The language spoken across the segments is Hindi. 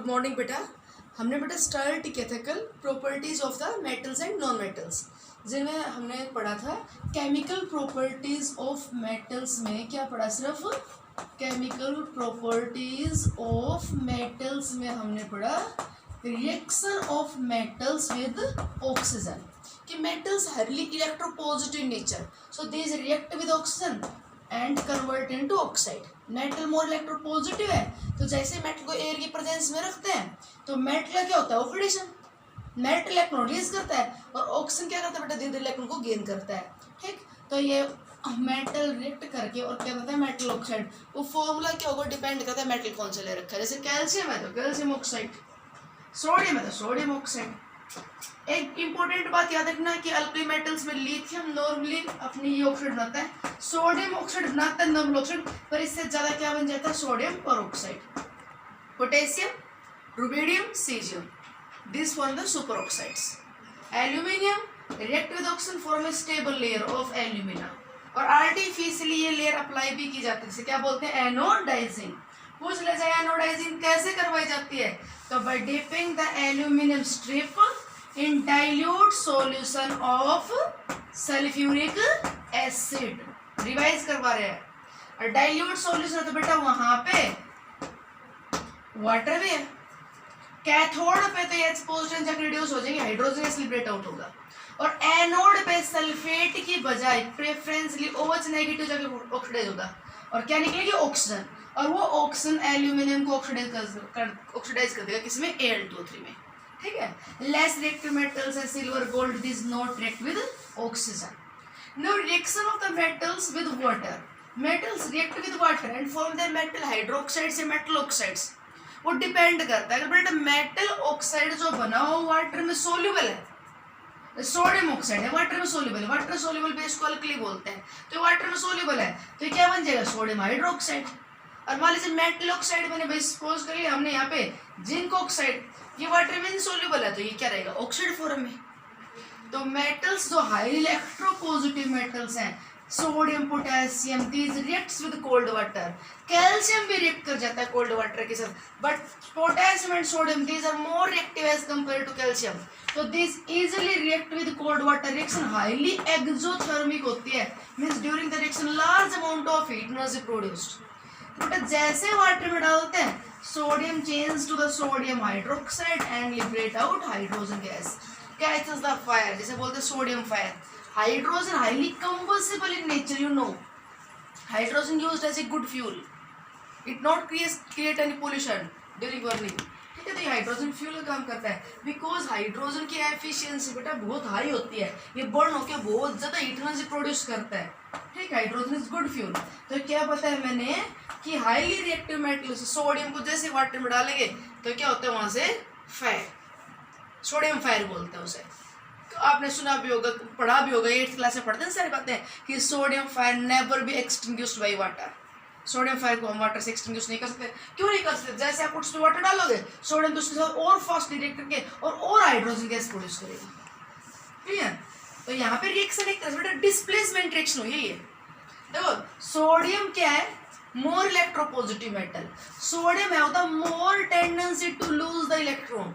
गुड मॉर्निंग बेटा। हमने बेटा स्टार्ट किया था कल properties of the metals and non metals, जिनमें हमने पढ़ा था केमिकल प्रॉपर्टीज ऑफ मेटल्स में क्या पढ़ा, सिर्फ केमिकल प्रॉपर्टीज ऑफ मेटल्स में हमने पढ़ा reaction of metals with oxygen कि metals highly electropositive nature, so these react with oxygen and convert into oxide. Metal more electropositive है, तो जैसे मेटल को एयर की प्रेजेंस में रखते हैं तो मेटल का क्या होता है, ऑक्सीडेशन। मेटल इलेक्ट्रॉन रिलीज करता है और ऑक्सीजन क्या करता है बेटा, धीरे इलेक्ट्रॉन को गेन करता है। ठीक, तो ये मेटल रिएक्ट करके और क्या करता है मेटल ऑक्साइड। वो फॉर्मूला क्या होगा, डिपेंड करता है मेटल कौन सा ले रखा है। जैसे कैल्शियम है तो कैल्शियम ऑक्साइड, सोडियम है तो सोडियम ऑक्साइड। एक इंपॉर्टेंट बात याद रखना कि अल्कली मेटल्स में लिथियम नॉर्मली अपनी ये ऑक्साइड बनाता है, सोडियम ऑक्साइड बनाता है नॉर्मल ऑक्साइड, पर इससे ज्यादा क्या बन जाता है sodium peroxide. Potassium, rubidium, caesium, this form the super oxides. Aluminium react with oxygen form A stable layer of alumina, और आर्टिफिशियली ये लेयर अप्लाई भी की जाती है, जिसे क्या बोलते हैं एनोडाइजिंग। पूछ ले जाए एनोडाइजिंग कैसे करवाई जाती है, तो by dipping the aluminium strip in dilute solution of sulphuric acid. Revise करवा रहे हैं, और डाइल्यूट सॉल्यूशन है तो बेटा वहां पे वाटर भी है, कैथोड पे तो एच पॉजिटिव जाकर रिड्यूस हो जाएंगे, हाइड्रोजन गैस लिबरेट आउट होगा, और एनोड पे सल्फेट की बजाय प्रेफरेंसली OH नेगेटिव जाकर ऑक्सीडाइज होगा, और क्या निकलेगी ऑक्सीजन, और वो ऑक्सीजन एल्यूमिनियम को ऑक्सीडाइज कर देगा किसमें, Al2O3 में। ठीक है, लेस रिएक्टिव मेटल्स है silver, gold, this not react with oxygen. Now reaction of the metals with water, metals react with water and form their metal hydroxides या मेटल ऑक्साइड्स। वो डिपेंड करता है, अगर बेटा मेटल ऑक्साइड जो बना हो वाटर में सोल्यूबल है, सोडियम ऑक्साइड है वाटर में सोल्यूबल है, वाटर सोल्यूबल बेस को अल्कली बोलते हैं, तो वाटर में सोल्यूबल है तो क्या बन जाएगा सोडियम हाइड्रोक्साइड। और मान लीजिए मेटल ऑक्साइड बने, भाई सपोज करिए हमने यहाँ पे जिंक ऑक्साइड, ये वाटर में इनसोल्यूबल है तो ये क्या रहेगा ऑक्साइड फॉर्म में। तो मेटल्स जो हाईली इलेक्ट्रोपॉजिटिव मेटल्स हैं, sodium, potassium, these reacts with cold water. Calcium भी रिएक्ट कर जाता है कोल्ड वाटर के साथ, but potassium and sodium these are more reactive as compare to calcium, तो this easily react with cold water. Reaction highly exothermic होती है, means during the reaction large amount of heat energy produced. बेटा जैसे वाटर में डालते हैं sodium change to the sodium hydroxide and liberate out hydrogen gas, catches the fire, जिसे बोलते हैं sodium fire. Hydrogen highly combustible in nature, you know hydrogen used as a good fuel, it not create any pollution during burning. ठीक है, तो ये हाइड्रोजन फ्यूल का काम करता है, बिकॉज हाइड्रोजन की एफिशिएंसी बेटा बहुत हाई होती है, ये बर्न होकर बहुत ज्यादा हीट एनर्जी प्रोड्यूस करता है। ठीक, हाइड्रोजन इज गुड फ्यूल। तो क्या पता है मैंने कि हाईली रिएक्टिव मेटल सोडियम को जैसे वाटर में डालेंगे तो क्या होता है वहां से फायर, सोडियम फायर बोलते हैं उसे। तो आपने सुना भी होगा, पढ़ा भी होगा, 8th क्लास में पढ़ते हैं सारी बातें कि sodium fire never be extinguished by water. Sodium fire को हम वाटर से एक्सटिंग्विश नहीं कर सकते। क्यों नहीं कर सकते, जैसे आप उसमें वाटर डालोगे सोडियम तो उसके साथ और फास्ट रिएक्ट करके और हाइड्रोजन गैस प्रोड्यूस करेगी। क्लियर, तो यहाँ पे रिएक्शन एक तरह से डिस्प्लेसमेंट रिएक्शन हुई है। देखो सोडियम क्या है, मोर इलेक्ट्रोपॉजिटिव मेटल, सोडियम है होता more tendency to lose the electron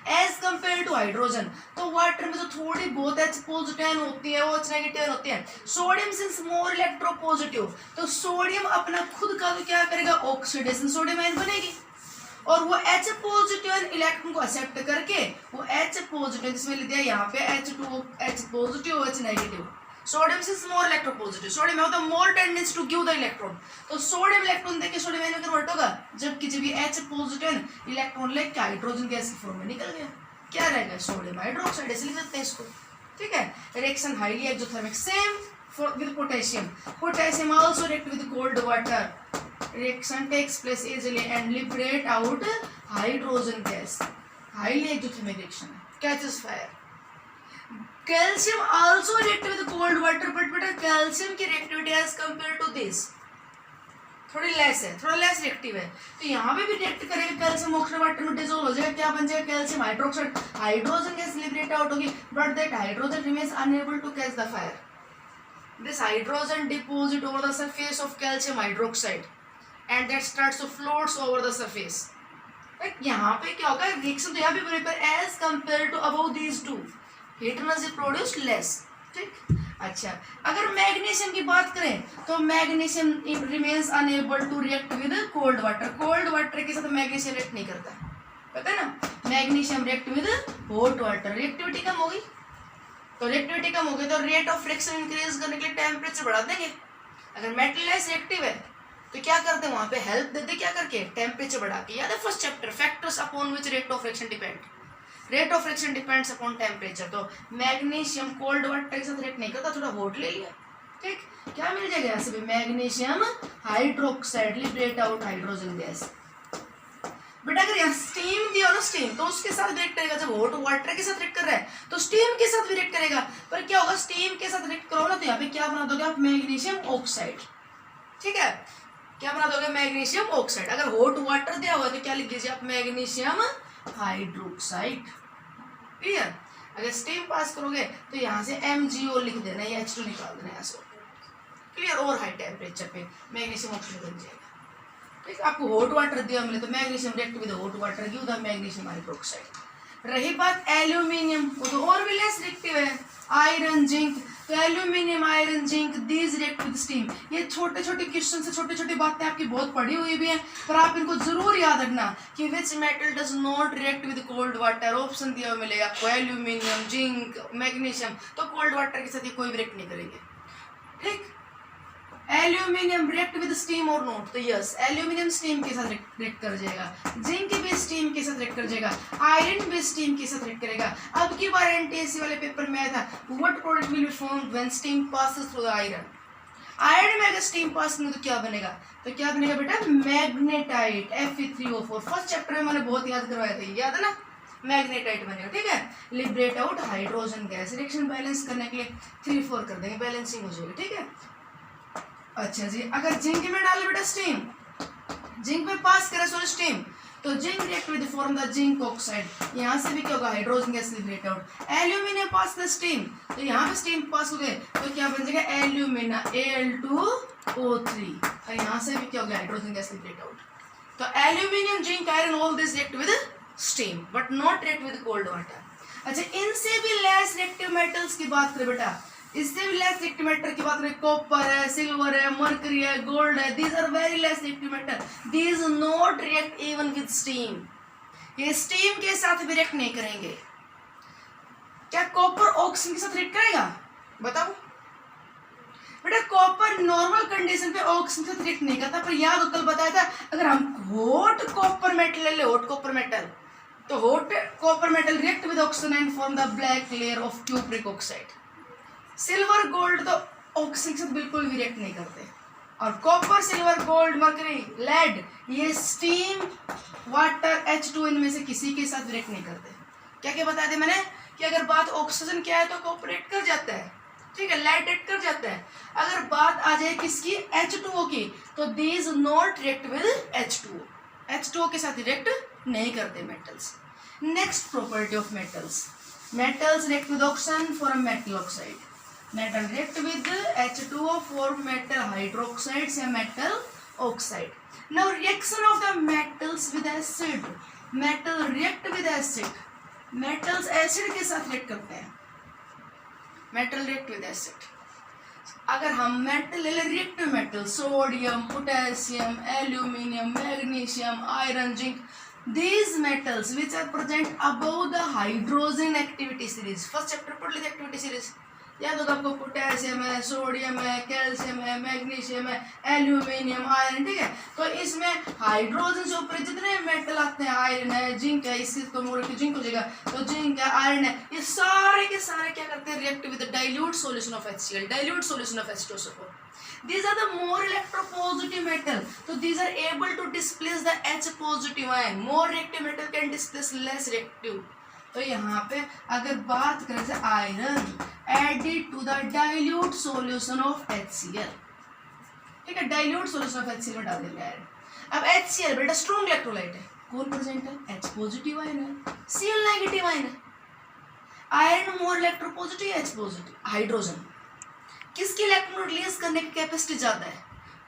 as compare to hydrogen. तो वाटर में जो थोड़ी बहुत H पॉजिटिव होती है, OH नेगेटिव होती है, सोडियम सिंस मोर इलेक्ट्रोपॉजिटिव, तो सोडियम अपना खुद का तो क्या करेगा ऑक्सीडेशन, सोडियम आयन बनेगी, और वो H पॉजिटिव इलेक्ट्रॉन को एक्सेप्ट करके वो H पॉजिटिव जिसमें लिख दिया यहाँ पे H2 H positive OH negative, sodium since more electropositive, sodium है होता more tendency to give the electron, तो सोडियम इलेक्ट्रॉन देके सोडियम आयन में कन्वर्ट होगा, जबकि जब ये H पॉजिटिव इलेक्ट्रॉन लेके हाइड्रोजन गैस की फॉर्म में निकल गया, क्या रहेगा सोडियम हाइड्रोक्साइड, इसलिए लिख देते हैं इसको। ठीक है, reaction highly exothermic. Same for with potassium, potassium also react with cold water, reaction takes place easily and liberate out hydrogen gas, highly exothermic reaction, catches fire. Calcium also react with cold water, but बेटा calcium की reactivity as compared to this थोड़ी लेस है, थोड़ा लेस रिएक्टिव है, तो यहाँ पे भी रिएक्ट करेगा कैल्शियम ऑक्साइड वाटर में डिसॉल्व हो जाएगा, क्या बन जाएगा calcium hydroxide, hydrogen gas liberate out होगी, but that hydrogen remains unable to catch the fire. This hydrogen deposit over the surface of calcium hydroxide and that starts to floats over the surface. यहाँ पे क्या होगा, रिएक्शन तो यहाँ भी prepare as compare to above these two, heat energy produced less. ठीक, अच्छा अगर मैग्नीशियम की बात करें तो magnesium remains unable to react with cold water, cold water के साथ मैग्नीशियम रिएक्ट नहीं करता, पता है ना। Magnesium react with hot water, reactivity कम होगी, तो रिएक्टिविटी कम होगी तो रेट ऑफ फ्रिक्शन इंक्रीज करने के लिए टेम्परेचर बढ़ा देंगे। अगर मेटल लेस रिएक्टिव है तो क्या करते हैं, वहां पे हेल्प देते क्या करके, टेम्परेचर बढ़ा के। याद है first chapter, factors upon which rate of friction depend, rate of friction depends upon temperature. तो मैग्नीशियम कोल्ड वाटर के साथ रिएक्ट नहीं करता, थोड़ा हॉट ले लिया, ठीक, क्या मिल जाएगा यहाँ से, magnesium hydroxide liberate out hydrogen gas. But अगर यहाँ स्टीम दिया ना, स्टीम तो उसके साथ रिएक्ट करेगा, जब हॉट वाटर के साथ रिएक्ट कर रहा है तो स्टीम के साथ भी रिएक्ट करेगा। पर क्या होगा, स्टीम के साथ रिएक्ट करो ना तो यहाँ पे क्या बना दोगे आप, मैग्नीशियम ऑक्साइड, ठीक है, क्या बना दोगे, मैग्नीशियम ऑक्साइड। अगर हॉट वाटर दिया हुआ तो क्या लिख दीजिए आप, मैग्नीशियम हाइड्रोक्साइड, क्लियर। अगर स्टीम पास करोगे तो यहाँ से MgO लिख देना, या H2 निकाल देना यहाँ से, क्लियर। और हाई टेम्परेचर पे मैग्नीशियम ऑक्साइड बन जाएगा, ठीक। आपको हॉट वाटर दिया मिले तो magnesium react with hot water give the magnesium hydroxide. रही बात एल्यूमिनियम, वो तो और भी लेस रिएक्टिव है, आयरन जिंक, तो aluminium iron zinc these react with steam. ये छोटे छोटे क्वेश्चन से छोटी छोटी बातें आपकी बहुत पढ़ी हुई भी हैं, पर आप इनको जरूर याद रखना कि which metal does not react with cold water. Option दिया हुआ मिलेगा आपको, एल्यूमिनियम, जिंक, मैग्नीशियम, तो कोल्ड वाटर के साथ ये कोई भी रिएक्ट नहीं करेंगे, ठीक। एल्यूमिनियम रिएक्ट विद स्टीम और नॉट, तो यस एल्यूमिनियम स्टीम के साथ रिएक्ट कर जाएगा, जिंक भी स्टीम के साथ रिएक्ट कर जाएगा, आयरन भी स्टीम के साथ रिएक्ट करेगा। अब की बार एनटीएससी वाले पेपर में आया था, what product will be formed when steam passes through the iron. Iron में अगर स्टीम पास करें तो क्या बनेगा, तो क्या बनेगा बेटा, मैग्नेटाइट, Fe3O4। फर्स्ट चैप्टर में मैंने बहुत याद करवाया था, याद है ना, मैग्नेटाइट बनेगा, ठीक है। Liberate out hydrogen gas, reaction balance करने के लिए 3-4 कर देंगे, बैलेंसिंग हो जाएगी, ठीक है। अच्छा जी, अगर जिंक में डाले बेटा स्टीम, जिंक में पास करे सॉरी स्टीम, तो zinc react with form the zinc oxide, यहाँ से भी क्या होगा, hydrogen gas liberate out. Aluminium pass the steam, तो यहाँ पे स्टीम पास हो गए तो क्या बन जाएगा, एल्यूमिना Al2O3, और यहाँ से भी क्या होगा, हाइड्रोजन गैस लिबरेट आउट। तो aluminium, zinc, iron all this react with steam but not react with cold water. अच्छा, इनसे भी लेस रिएक्टिव मेटल्स की बात करें बेटा, इससे भी लेस रिएक्टिव मेटल की बात करें, कॉपर है, सिल्वर है, मर्करी है, गोल्ड है, these are very less reactive metal, these not react even with steam, ये स्टीम के साथ भी रिएक्ट नहीं करेंगे। क्या कॉपर ऑक्सीजन के साथ रिएक्ट करेगा, बताओ बेटा। कॉपर नॉर्मल कंडीशन पे ऑक्सीजन के साथ रिएक्ट नहीं करता, पर याद हो कल बताया था, अगर हम हॉट कॉपर मेटल ले ले, हॉट कॉपर मेटल, तो hot copper metal react with oxygen and form the black layer of cupric oxide. Silver gold तो ऑक्सीजन के साथ बिल्कुल भी रिएक्ट नहीं करते, और copper, silver, gold, mercury, lead, ये स्टीम, वाटर, H2 इनमें से किसी के साथ रिएक्ट नहीं करते। क्या क्या बता दिया मैंने, कि अगर बात ऑक्सीजन क्या है तो कॉपर रिएक्ट कर जाता है, ठीक है, लेड रिएक्ट कर जाता है। अगर बात आ जाए किसकी, H2O की, तो these not react with H2O के साथ रिएक्ट नहीं करते metals. Next property of metals, metals react with oxygen form metal oxide, metal react with H2O form metal hydroxides या metal oxide. Now reaction of the metals with acid, metal react with acid, metals acid के साथ react करते हैं, metal react with acid। अगर हम मेटल ले लें, reactive metal, sodium, potassium, aluminium, magnesium, iron, zinc, these metals which are present above the hydrogen activity series, first chapter पढ़ लीजिए एक्टिविटी सीरीज, याद होगा आपको, पोटेशियम है, सोडियम है, कैल्शियम है, मैग्नीशियम है, एल्यूमिनियम, आयरन, ठीक है। तो इसमें हाइड्रोजन से ऊपर जितने मेटल आते हैं, आयरन है, जिंक है, इससे तो मोर की जिंक हो जाएगा, तो जिंक है, आयरन है, ये सारे के सारे क्या करते हैं, react with dilute solution of HCl, dilute solution of H2SO4। These are the more electropositive metal, so these are able to displace the H positive ion. More reactive metal can displace less reactive. तो यहाँ पे अगर बात करें से iron added to the dilute solution of HCl, ठीक है, डाइल्यूट सॉल्यूशन ऑफ HCl में डाल देंगे आयरन। अब HCl बेटा स्ट्रॉन्ग इलेक्ट्रोलाइट है, कौन प्रेजेंट है, H पॉजिटिव आयन है, Cl नेगेटिव आयन है। Iron more electropositive, H positive. Hydrogen किसकी इलेक्ट्रॉन रिलीज करने की कैपेसिटी ज्यादा है,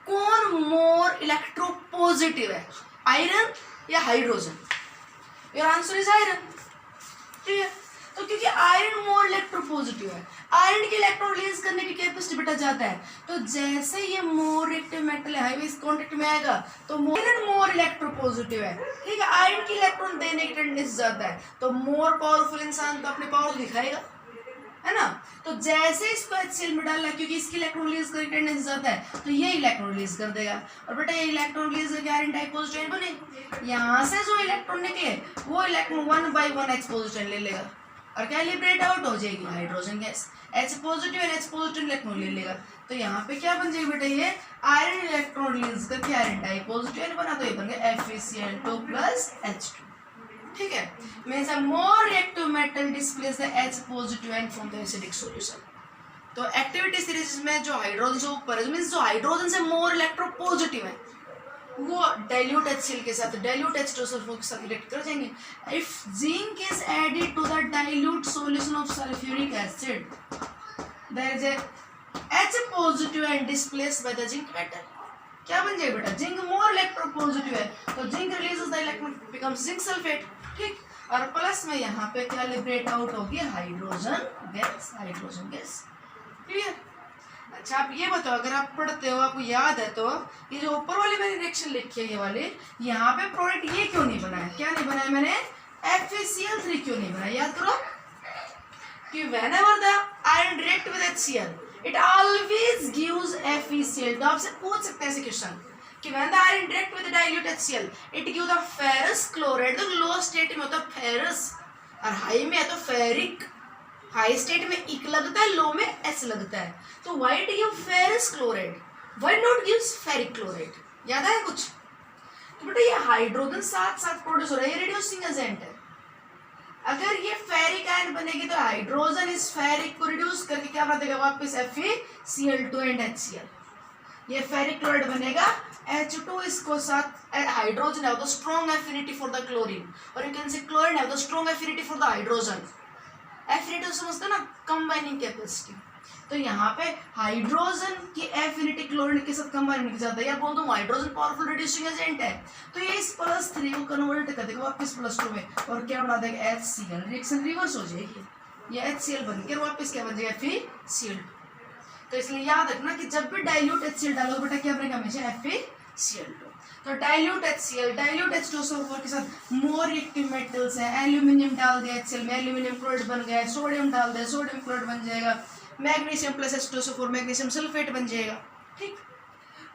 कौन मोर इलेक्ट्रोपॉजिटिव है, आयरन या hydrogen, your answer is iron. ठीक है, तो क्योंकि आयरन मोर इलेक्ट्रोपॉजिटिव है, आयरन के इलेक्ट्रॉन रिलीज करने की कैपेसिटी बेटा ज्यादा है, तो जैसे ये मोर रिएक्टिव मेटल है हाईवे कांटेक्ट में आएगा तो आयरन मोर इलेक्ट्रोपॉजिटिव है। ठीक है, आयरन की इलेक्ट्रॉन देने की टेंडेंसी ज्यादा है, तो मोर पावरफुल इंसान तो अपने पावर दिखाएगा, है ना। तो जैसे इसको HCl में डालना, क्योंकि इसकी इलेक्ट्रॉन रिलीज करने की टेंडेंसी ज्यादा है, तो ये इलेक्ट्रॉन रिलीज कर देगा, और बेटा ये इलेक्ट्रॉन रिलीज करके आयरन टाइप पॉजिटिव बने। यहाँ से जो इलेक्ट्रॉन निकले वो इलेक्ट्रॉन 1 by 1 H पॉजिटिव ले लेगा, और क्या लिबरेट आउट हो जाएगी हाइड्रोजन गैस। H पॉजिटिव और H पॉजिटिव इलेक्ट्रॉन ले लेगा, तो यहाँ पे क्या बन जाएगी बेटा, ये आयरन इलेक्ट्रॉन रिलीज करके आयरन टाइप पॉजिटिव बना, तो ये बन गया FeCl2 plus H2। ठीक है, means a more reactive metal displays the H positive ion from the acidic solution। तो एक्टिविटी सीरीज में जो हाइड्रोजन से ऊपर है, मींस जो हाइड्रोजन से मोर इलेक्ट्रोपॉजिटिव है, वो डाइल्यूट HCl के साथ डाइल्यूट H2SO4 के साथ रिएक्ट कर जाएंगे। If zinc is added to the dilute solution of sulphuric acid, there is a H positive and displaced by the zinc metal. क्या बन जाएगा बेटा, जिंक मोर इलेक्ट्रोपॉजिटिव है, तो zinc releases the electron becomes zinc sulphate. ठीक, और प्लस में यहाँ पे क्या लिबरेट आउट होगी, hydrogen gas, hydrogen gas. Clear. अच्छा, आप ये बताओ, अगर आप पढ़ते हो, आपको याद है, तो ये जो ऊपर वाली मैंने रिएक्शन लिखी है ये वाली, यहाँ पे प्रोडक्ट ये क्यों नहीं बनाया, क्या नहीं बनाया मैंने, FeCl3 क्यों नहीं बनाया, याद करो कि whenever the iron react with HCl it always gives FeCl। तो आपसे पूछ सकते हैं ऐसे क्वेश्चन कि when the iron react with the dilute HCl it gives the ferrous chloride। तो लो स्टेट में होता है फेरस और हाई में है तो फेरिक। हाई स्टेट में इक लगता है, लो में एस लगता है, तो why it give ferrous chloride, why not gives ferric chloride, याद है कुछ। तो बेटा ये हाइड्रोजन साथ साथ प्रोड्यूस हो रहा है, ये रिड्यूसिंग एजेंट है। अगर ये फेरिक आयन बनेगी तो हाइड्रोजन इस फेरिक को रिड्यूस करके क्या बना देगा वापस FeCl2 एंड HCl। ये फेरिक क्लोराइड बनेगा, H2 इसको साथ hydrogen have the strong affinity for the chlorine, और you can say chlorine have the strong affinity for the hydrogen. Affinity समझते हो ना, कंबाइनिंग कैपेसिटी। तो यहाँ पे हाइड्रोजन की एफिनिटी क्लोरीन के साथ कंबाइन की जाता है, या बोल दूं हाइड्रोजन पावरफुल रिड्यूसिंग एजेंट है, तो ये इस +3 को कन्वर्ट कर देगा वापस +2 में, और क्या बना देगा HCl। रिएक्शन रिवर्स हो जाएगी, ये HCl बन के वापस क्या बन जाएगा FeCl2। तो इसलिए याद रखना कि जब भी डाइल्यूट HCl डालो बेटा क्या बनेगा हमेशा FeCl2। तो डाइल्यूट HCl डाइल्यूट H2SO4 के साथ मोर रिएक्टिव मेटल्स है, एल्यूमिनियम डाल दिया HCl में, एल्यूमिनियम क्लोराइड बन गया, सोडियम डाल दिया, सोडियम क्लोराइड बन जाएगा, magnesium plus H2SO4 magnesium sulphate बन जाएगा। ठीक,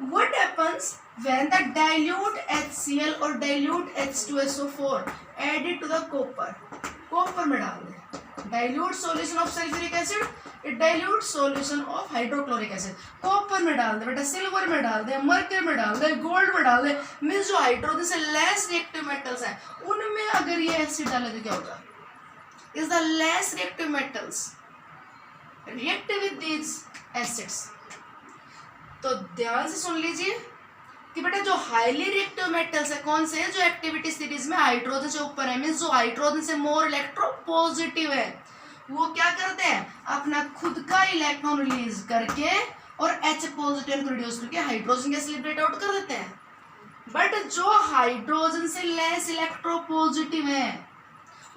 what happens when the dilute HCl और dilute H2SO4 added to the copper, copper में डाल दे, dilute solution of sulphuric acid, it dilute solution of hydrochloric acid, copper में डाल दे बेटा, सिल्वर में डाल दे, मर्क्यूरी में डाल दे, गोल्ड में डाल दे, मींस जो हाइड्रोजन से लेस रिएक्टिव मेटल्स हैं उनमें अगर ये एसिड डाले तो क्या होगा, is the less reactive metals react with these acids. तो ध्यान से सुन लीजिए कि बेटा जो हाईली रिएक्टिव मेटल्स है कौन से है, जो एक्टिविटी सीरीज में हाइड्रोजन से ऊपर है, मींस जो हाइड्रोजन से मोर इलेक्ट्रोपॉजिटिव है, वो क्या करते हैं अपना खुद का इलेक्ट्रॉन रिलीज करके और H पॉजिटिव को रिड्यूस करके हाइड्रोजन गैस लिबरेट आउट कर देते हैं। बट जो हाइड्रोजन से लेस इलेक्ट्रोपॉजिटिव है,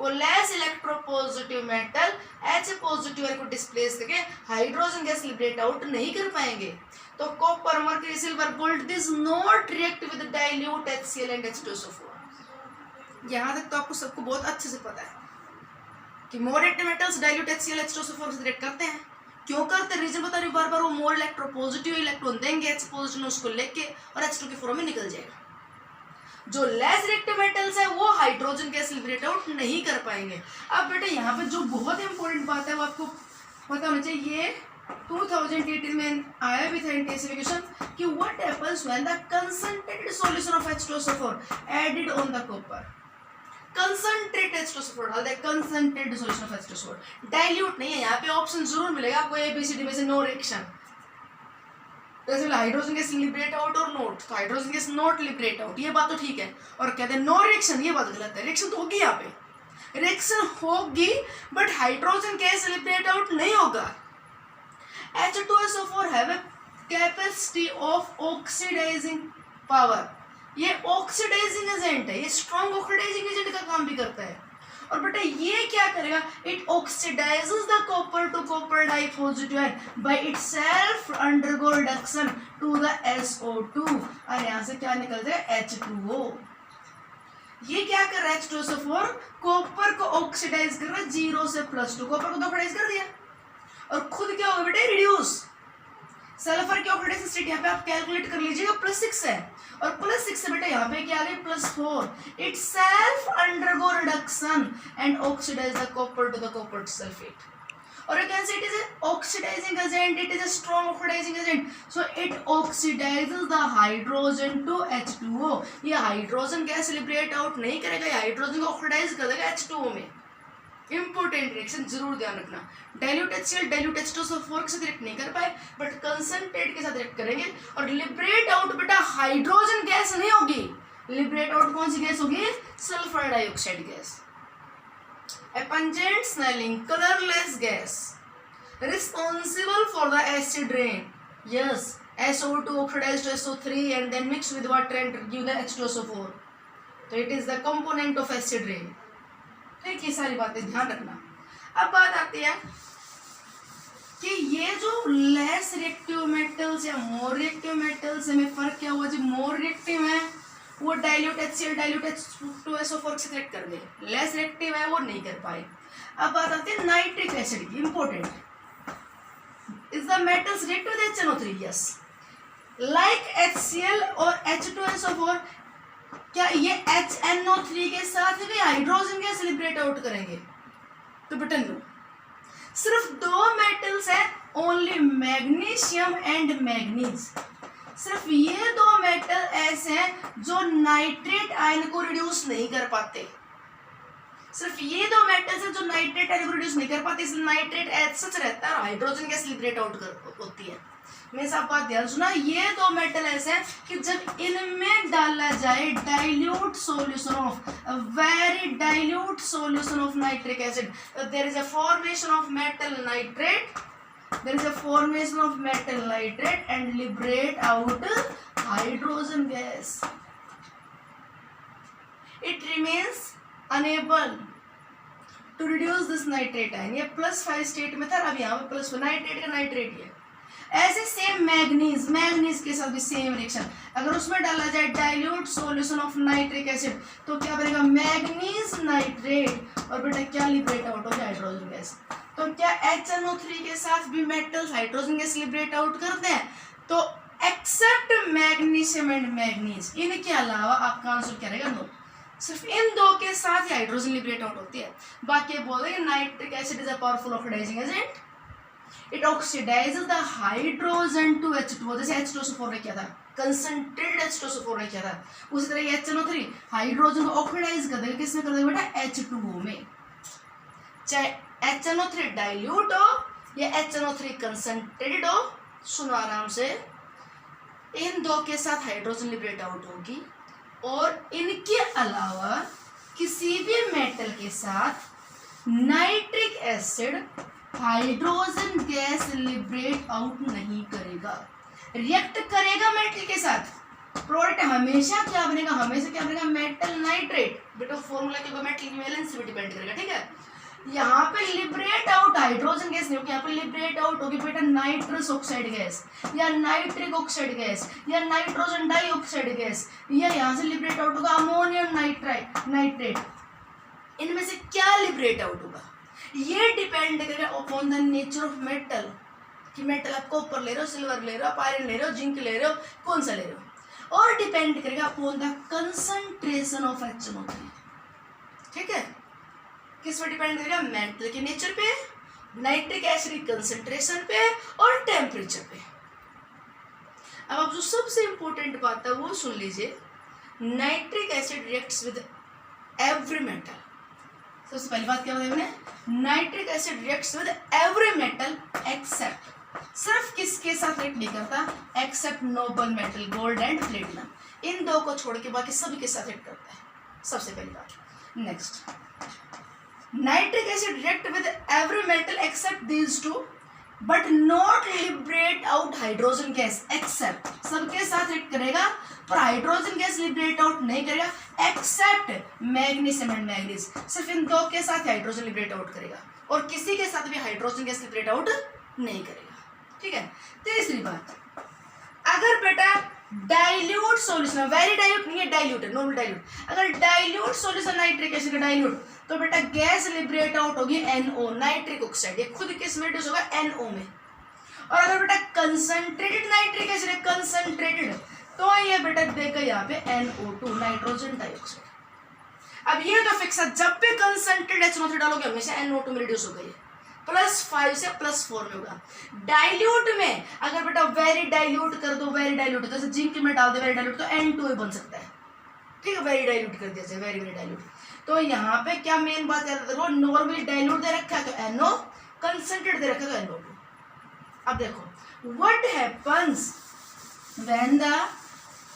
वो less electropositive metal H positive को डिस्प्लेस करके हाइड्रोजन गैस लिबरेट आउट नहीं कर पाएंगे। तो copper, mercury, silver, gold this not react with dilute HCl and H2SO4। यहाँ तक तो आपको सबको बहुत अच्छे से पता है कि more reactive metals dilute HCl H2SO4 से रिएक्ट करते हैं। क्यों करते हैं, रीजन बता रही हूँ बार बार, वो मोर इलेक्ट्रोपॉजिटिव इलेक्ट्रॉन देंगे H पॉजिटिव उसको लेके और H2 के फॉर्म में निकल जाएगा। जो लेस रिएक्टिव मेटल्स है वो हाइड्रोजन गैस लिबरेट आउट नहीं कर पाएंगे। अब बेटा यहाँ पे जो बहुत इंपॉर्टेंट बात है वो आपको पता होना चाहिए, ये 2018 में आया भी था इंटेंसिफिकेशन कि what happens when the concentrated solution of H2SO4 added on the copper. Concentrated H2SO4 डाल दे, concentrated solution of H2SO4, dilute नहीं है। यहाँ पे ऑप्शन जरूर मिलेगा आपको ABCD में से, नो रिएक्शन, जैसे हाइड्रोजन गैस लिबरेट आउट और नोट, तो hydrogen gas not liberate out, ये बात तो ठीक है, और कहते हैं नो रिएक्शन, ये बात गलत है। रिएक्शन तो होगी, यहाँ पे रिएक्शन होगी but hydrogen gas liberate out नहीं होगा। H2SO4 have a capacity of oxidizing power ये ऑक्सीडाइजिंग एजेंट है, ये स्ट्रॉन्ग ऑक्सीडाइजिंग एजेंट का काम भी करता है। और बेटा ये क्या करेगा, it oxidises the copper to copper dipositive ion by itself undergo reduction to the SO2 और यहाँ से क्या निकल जाए H2O। ये क्या कर रहा है H2SO4, कॉपर को ऑक्सीडाइज कर रहा है 0 से +2, कॉपर को तो ऑक्सीडाइज कर दिया और खुद क्या होगा बेटा रिड्यूस। सल्फर की ऑक्सीडेशन स्टेट यहाँ पे आप कैलकुलेट कर लीजिएगा +6 है और +6 से बेटा यहाँ पे क्या आ गई +4। Itself undergo reduction and oxidise the copper to the copper sulphate. और you can say it is a oxidizing agent, it is a strong oxidizing agent, so it oxidizes the hydrogen to H2O। ये हाइड्रोजन गैस लिबरेट आउट नहीं करेगा, ये हाइड्रोजन को ऑक्सीडाइज कर देगा H2O में। इंपॉर्टेंट रिएक्शन जरूर ध्यान रखना, डाइल्यूट HCl डाइल्यूट H2SO4 के साथ रिएक्ट नहीं कर पाए बट कंसंट्रेट के साथ रिएक्ट करेंगे और लिबरेट आउट बेटा हाइड्रोजन गैस नहीं होगी, लिबरेट आउट कौन सी गैस होगी, sulphur dioxide gas. A pungent smelling colorless gas responsible for the acid rain, yes, SO2 oxidized to SO3 and then mixed with water and give the H2SO4, so it is the component of acid rain। ठीक, ये सारी बातें ध्यान रखना। अब बात आती है कि ये जो लेस रिएक्टिव मेटल्स या मोर रिएक्टिव मेटल्स में फर्क क्या हुआ, जो मोर रिएक्टिव है वो डाइल्यूट HCl डाइल्यूट H2SO4 से रिएक्ट कर दे, लेस रिएक्टिव है वो नहीं कर पाए। अब बात आती है नाइट्रिक एसिड की, important, is the metals react with HNO3, yes, like HCl और H2SO4, क्या ये HNO3 के साथ भी हाइड्रोजन गैस लिबरेट आउट करेंगे, तो बेटा नो, सिर्फ दो मेटल्स है, ओनली मैग्नीशियम एंड मैग्नीज, सिर्फ ये दो मेटल ऐसे हैं जो नाइट्रेट आयन को रिड्यूस नहीं कर पाते, सिर्फ ये दो मेटल्स हैं जो नाइट्रेट आयन को रिड्यूस नहीं कर पाते, इसलिए नाइट्रेट एज सच रहता है और हाइड्रोजन गैस लिबरेट आउट होती है। मेरे साथ बात ध्यान सुना, ये दो मेटल ऐसे हैं कि जब इनमें डाला जाए dilute solution of very dilute solution of nitric acid, there is a formation of metal nitrate, there is a formation of metal nitrate and liberate out hydrogen gas, it remains unable to reduce this nitrate ion। ये +5 स्टेट में था, अब यहाँ पे +4 नाइट्रेट का नाइट्रेट है। ऐसे सेम मैग्नीज, मैग्नीज के साथ भी सेम रिएक्शन, अगर उसमें डाला जाए dilute solution of nitric acid तो क्या बनेगा, मैग्नीज नाइट्रेट, और बेटा क्या लिबरेट आउट होगा, हाइड्रोजन गैस। तो क्या HNO3 के साथ भी metals hydrogen gas liberate out करते हैं, तो एक्सेप्ट मैग्नीशियम एंड मैग्नीज, इनके अलावा आपका आंसर क्या रहेगा, नो, सिर्फ इन दो के साथ ही हाइड्रोजन लिबरेट आउट होती है। बाकी बोल रहे हैं nitric acid is a powerful oxidising agent, it oxidises the hydrogen to H2O, जैसे H2SO4 ने किया था, कंसंट्रेटेड H2SO4 ने किया था, उसी तरह ये HNO3 हाइड्रोजन को ऑक्सीडाइज कर देगा, किसमें कर देगा बेटा, H2O में, चाहे HNO3 डाइल्यूट हो या HNO3 कंसंट्रेटेड हो। सुनो आराम से, इन दो के साथ हाइड्रोजन लिबरेट आउट होगी और इनके अलावा किसी भी मेटल के साथ nitric acid hydrogen gas liberate out नहीं करेगा, रिएक्ट करेगा मेटल के साथ, प्रोडक्ट हमेशा क्या बनेगा, हमेशा क्या बनेगा, मेटल नाइट्रेट। बेटा फॉर्मूला के ऊपर मेटल की वैलेंस पे डिपेंड करेगा, ठीक है। यहाँ पे लिबरेट आउट हाइड्रोजन गैस नहीं होगी, यहाँ पे लिबरेट आउट होगी बेटा नाइट्रस ऑक्साइड गैस या नाइट्रिक ऑक्साइड गैस या नाइट्रोजन डाइऑक्साइड गैस, या यहाँ से लिबरेट आउट होगा अमोनियम नाइट्रेट। इनमें से क्या लिबरेट आउट होगा, ये डिपेंड करेगा upon the nature of metal, कि मेटल आप कॉपर ले रहे हो, सिल्वर ले रहे हो, आयरन ले रहे हो, जिंक ले रहे हो, कौन सा ले रहे हो, और डिपेंड करेगा upon the concentration of HNO3, ठीक है। किस पर डिपेंड करेगा, मेटल के नेचर पे, नाइट्रिक एसिड कंसंट्रेशन पे और टेम्परेचर पे। अब आप जो सबसे इंपॉर्टेंट बात है वो सुन लीजिए, nitric acid reacts with every metal. सबसे पहली बात क्या बताई मैंने, nitric acid reacts with every metal except, सिर्फ किसके साथ रिएक्ट नहीं करता, except noble metal gold and platinum, इन दो को छोड़ के बाकी सभी के साथ रिएक्ट करता है, सबसे पहली बात। Next, nitric acid react with every metal except these two, but not liberate out hydrogen gas except, सबके साथ रिएक्ट करेगा पर हाइड्रोजन गैस लिबरेट आउट नहीं करेगा एक्सेप्ट मैग्नीशियम एंड मैंगनीज, सिर्फ इन दो के साथ हाइड्रोजन लिबरेट आउट करेगा और किसी के साथ भी हाइड्रोजन गैस लिबरेट आउट नहीं करेगा। ठीक है। तीसरी बात, अगर बेटा डाइल्यूट सॉल्यूशन, वेरी डाइल्यूट नहीं है, डाइल्यूट है, नॉर्मल डाइल्यूट, अगर डाइल्यूट सॉल्यूशन नाइट्रिक एसिड का डाइल्यूट तो बेटा गैस लिबरेट आउट होगी NO, नाइट्रिक ऑक्साइड, ये खुद किस में रिड्यूस होगा NO में। और अगर बेटा कंसंट्रेटेड नाइट्रिक एसिड है, कंसंट्रेटेड, तो ये बेटा देगा यहाँ पे NO2, नाइट्रोजन डाइऑक्साइड। अब ये तो फिक्स है, जब भी कंसंट्रेटेड HNO3 डालोगे हमेशा NO2 में रिड्यूस होगा, ये +5 से +4 में होगा। डाइल्यूट में अगर बेटा वेरी डाइल्यूट कर दो, वेरी डाइल्यूट जैसे जिंक में डाल दे वेरी डाइल्यूट तो N2 बन सकता है। ठीक है, वेरी डाइल्यूट कर दिया जाए, वेरी वेरी डाइल्यूट। तो यहाँ पे क्या मेन बात याद रखो, नॉर्मली डाइल्यूट दे रखा है तो NO, कंसंट्रेट दे रखा है तो NO2। अब देखो what happens when the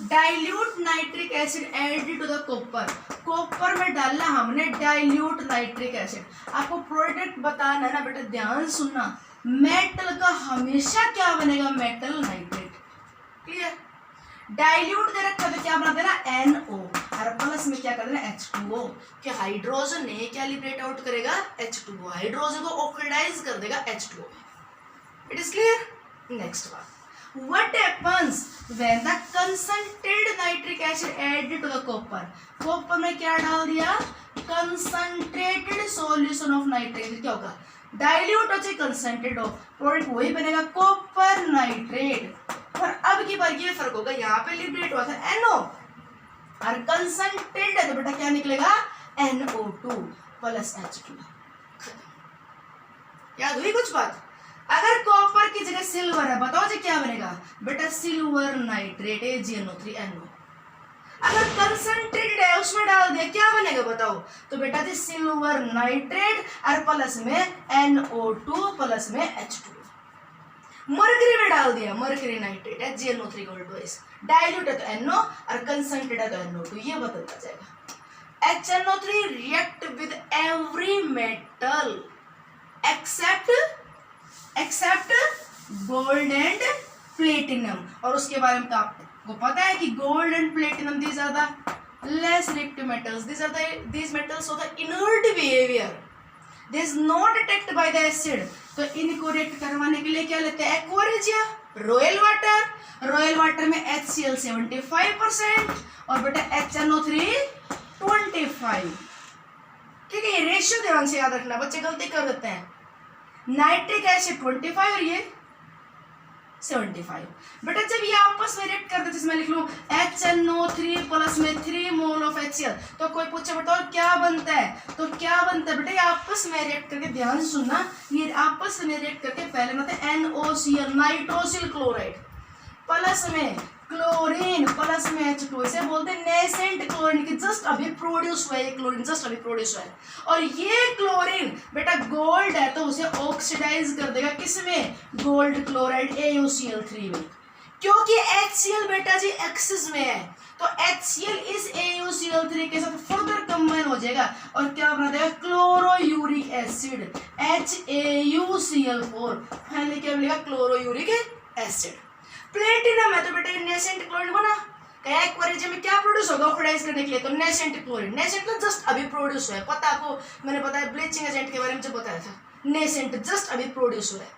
dilute nitric acid added to the copper, copper में डालना हमने डाइल्यूट नाइट्रिक एसिड। आपको प्रोडक्ट बताना है ना बेटा, ध्यान सुनना, मेटल का हमेशा क्या बनेगा, मेटल नाइट्रेट। क्लियर। डाइल्यूट दे रखा तो क्या बना देना NO और प्लस में क्या कर देना H2O, कि हाइड्रोजन ने क्या लिबरेट आउट करेगा H2O, हाइड्रोजन को ऑक्सीडाइज कर देगा H2O। It is clear. Next बात, what happens when the concentrated nitric acid added to the copper, copper में क्या डाल दिया, concentrated solution of nitric acid, क्या होगा, डाइल्यूट हो चाहे कंसंट्रेट हो, प्रोडक्ट वही बनेगा कॉपर नाइट्रेट। और अब की बार ये फर्क होगा, यहाँ पे लिबरेट हुआ था NO और कंसंट्रेटेड है तो बेटा क्या निकलेगा NO2 प्लस H2। याद हुई कुछ बात। अगर कॉपर की जगह सिल्वर है, बताओ जी क्या बनेगा बेटा, सिल्वर नाइट्रेट AgNO3NO। अगर कंसंट्रेटेड है उसमें डाल दिया क्या बनेगा बताओ, तो बेटा जी सिल्वर नाइट्रेट और प्लस में NO2 प्लस में H2। मरकरी में डाल दिया mercury nitrate AgNO3 gold, dilute है तो NO और कंसंट्रेटेड है तो NO2, ये बदलता जाएगा। HNO3 react with every metal except gold and platinum. और उसके बारे में तो आपको पता है कि gold and platinum these are the less reactive metals, these metals of the inert behavior, they is not attacked by the acid। तो इनको रिएक्ट करवाने के लिए क्या लेते हैं, एक्वारिज या रॉयल वाटर। रॉयल वाटर में HCl 75% और बेटा HNO3 25। ठीक है, ये रेशियो ध्यान से याद रखना, बच्चे गलती कर देते हैं। नाइट्रिक एसिड 25 और ये 75। बेटा जब ये आपस में रिएक्ट करते, जिसमें लिख लूं HNO3 प्लस में 3 मोल ऑफ HCl, तो कोई पूछे बेटा और क्या बनता है, तो क्या बनता है बेटा, ये आपस में रिएक्ट करके, ध्यान से सुनना, ये आपस में रिएक्ट करके पहले बनाते हैं NOCl नाइट्रोसिल क्लोराइड, प्लस में क्लोरीन प्लस में H2, इसे बोलते हैं नेसेंट क्लोरीन, की जस्ट अभी प्रोड्यूस हुआ है, ये क्लोरीन जस्ट अभी प्रोड्यूस हुआ है। और ये क्लोरीन बेटा गोल्ड है तो उसे ऑक्सीडाइज कर देगा किसमें, गोल्ड क्लोराइड AuCl3 में, क्योंकि HCl बेटा जी एक्सिस में है तो HCl इस AuCl3 के साथ फर्दर कंबाइन हो जाएगा और क्या बना देगा, क्लोरोयूरिक एसिड HAuCl4, फाइनली क्या मिलेगा, क्लोरोयूरिक एसिड। प्लेटिनम है तो बेटा नेसेंट क्लोरीन बना, एक्वारिज में क्या प्रोड्यूस होगा ऑक्सीडाइज करने के लिए, तो नेसेंट क्लोरीन। नेसेंट तो जस्ट अभी प्रोड्यूस हुआ है, पता आपको, मैंने बताया ब्लीचिंग एजेंट के बारे में जब बताया था, नेसेंट जस्ट अभी प्रोड्यूस हुआ है।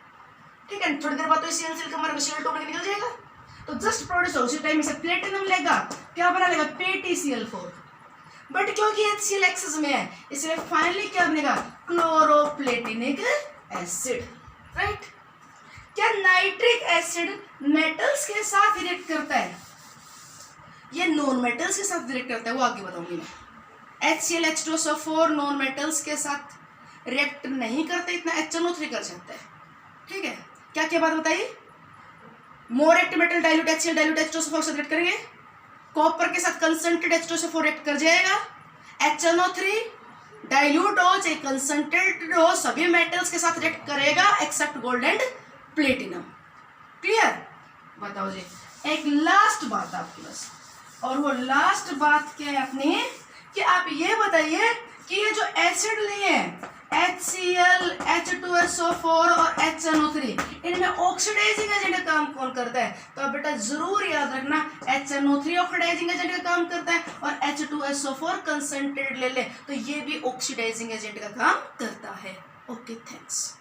ठीक है, थोड़ी देर बाद तो CL का हमारा Cl2 में निकल जाएगा, तो जस्ट प्रोड्यूस हो, उसी टाइम से प्लेटिनम लेगा, क्या बना लेगा PtCl4। बट क्योंकि HCl एक्सेस में है इसलिए फाइनली क्या बनेगा, क्लोरोप्लेटिनिक एसिड। राइट। क्या नाइट्रिक एसिड मेटल्स के साथ रिएक्ट करता है, ये नॉन मेटल्स के साथ रिएक्ट करता है, वो आगे बताऊंगी मैं। HCl H2SO4 नॉन मेटल्स के साथ रिएक्ट नहीं करते, इतना HNO3 कर सकता है। ठीक है, क्या क्या बात बताइए, more active metal dilute HCl dilute H2SO4 से रिएक्ट करेंगे, कॉपर के साथ कंसंट्रेटेड H2SO4 रिएक्ट कर जाएगा, HNO3 डाइल्यूट हो चाहे कंसंट्रेटेड हो सभी मेटल्स के साथ रिएक्ट करेगा except gold and platinum. Clear. बताओ जी, एक लास्ट बात आपके पास, और वो लास्ट बात क्या है अपनी, कि आप ये बताइए कि ये जो एसिड लिए हैं HCl, H2SO4 और HNO3, इनमें ऑक्सीडाइजिंग एजेंट का काम कौन करता है? तो अब बेटा जरूर याद रखना, HNO3 ऑक्सीडाइजिंग एजेंट का काम करता है और H2SO4 कंसंट्रेट ले ले तो ये भी ऑक्सीडाइजिंग एजेंट का काम करता है। Okay, thanks.